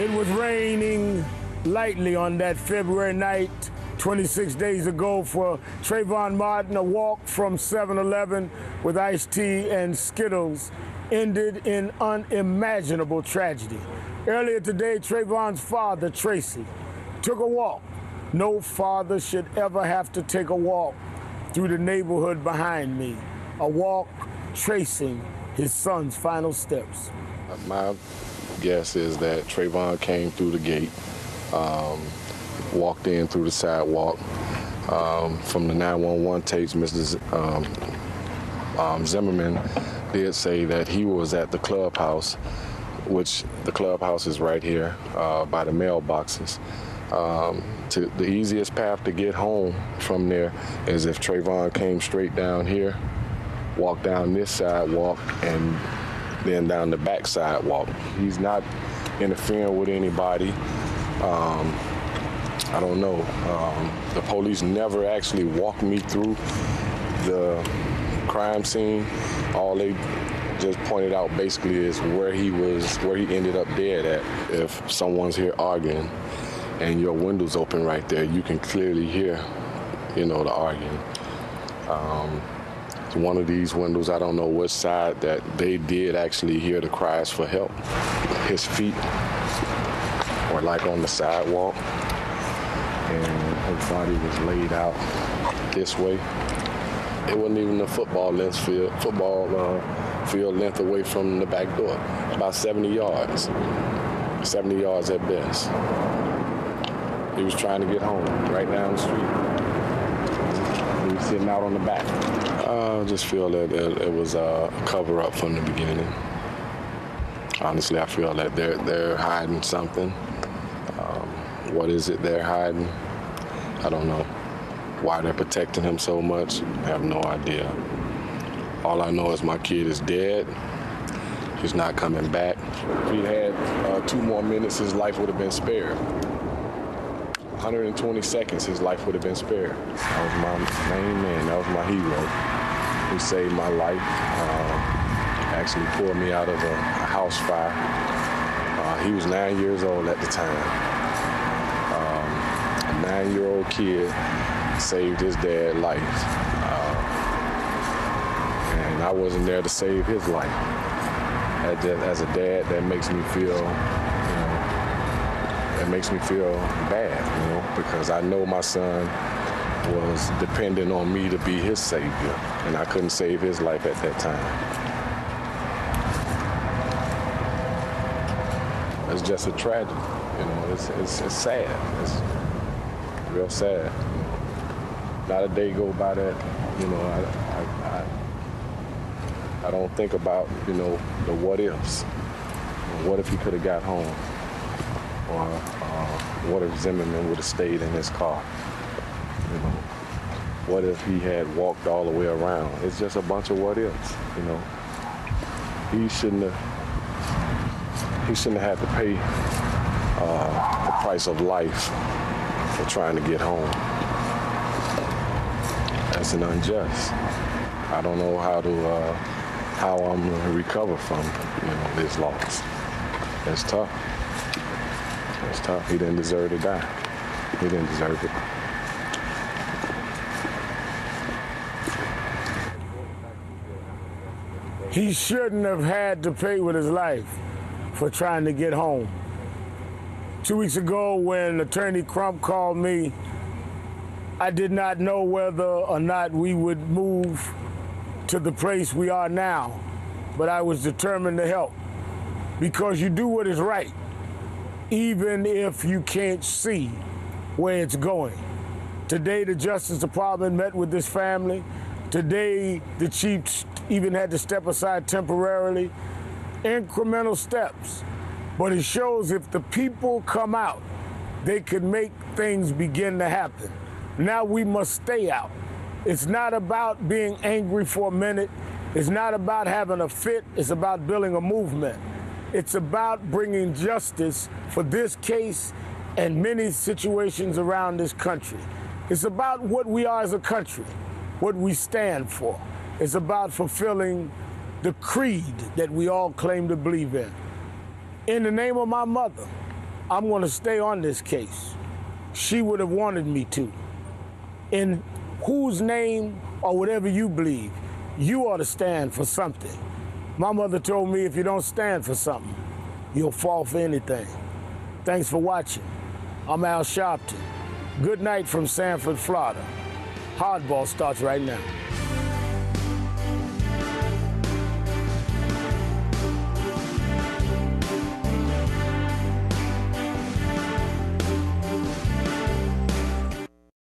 It was raining lightly on that February night 26 days ago for Trayvon Martin. A walk from 7-Eleven with iced tea and Skittles ended in unimaginable tragedy. Earlier today, Trayvon's father, Tracy, took a walk. No father should ever have to take a walk through the neighborhood behind me, a walk tracing his son's final steps. My guess is that Trayvon came through the gate, walked in through the sidewalk. From the 911 tapes, Mr. Zimmerman did say that he was at the clubhouse, which the clubhouse is right here by the mailboxes. The easiest path to get home from there is if Trayvon came straight down here, walked down this sidewalk, and then down the back sidewalk. He's not interfering with anybody. I don't know. The police never actually walked me through the crime scene. All they just pointed out basically is where he ended up dead at. If someone's here arguing and your window's open right there, you can clearly hear, the arguing. One of these windows, I don't know which side, that they did actually hear the cries for help. His feet were like on the sidewalk, and his body was laid out this way. It wasn't even a football field length away from the back door, about 70 yards. 70 yards at best. He was trying to get home, right down the street. He was sitting out on the back. I just feel that it was a cover-up from the beginning. Honestly, I feel that they're hiding something. What is it they're hiding? I don't know. Why they're protecting him so much, I have no idea. All I know is my kid is dead. He's not coming back. If he had 2 more minutes, his life would have been spared. 120 seconds, his life would have been spared. That was my main man. That was my hero. He saved my life. Actually pulled me out of a house fire. He was 9 years old at the time. A 9-year-old kid saved his dad's life. And I wasn't there to save his life. As a dad, that makes me feel, bad, because I know my son was dependent on me to be his savior, and I couldn't save his life at that time. It's just a tragedy, it's sad. It's real sad. Not a day go by that, I don't think about, the what ifs. What if he could have got home? Or what if Zimmerman would have stayed in his car? What if he had walked all the way around? It's just a bunch of what ifs, He shouldn't have had to pay the price of life for trying to get home. That's an unjust. I don't know how I'm gonna recover from, this loss. It's tough. It's tough. He didn't deserve to die. He didn't deserve it. He shouldn't have had to pay with his life for trying to get home. 2 weeks ago, when Attorney Crump called me, I did not know whether or not we would move to the place we are now, but I was determined to help, because you do what is right, even if you can't see where it's going. Today, the Justice Department met with this family. Today, the chief even had to step aside temporarily. Incremental steps, but it shows if the people come out, they can make things begin to happen. Now we must stay out. It's not about being angry for a minute. It's not about having a fit. It's about building a movement. It's about bringing justice for this case and many situations around this country. It's about what we are as a country, what we stand for. It's about fulfilling the creed that we all claim to believe in. In the name of my mother, I'm going to stay on this case. She would have wanted me to. In whose name or whatever you believe, you ought to stand for something. My mother told me if you don't stand for something, you'll fall for anything. Thanks for watching. I'm Al Sharpton. Good night from Sanford, Florida. Hardball starts right now.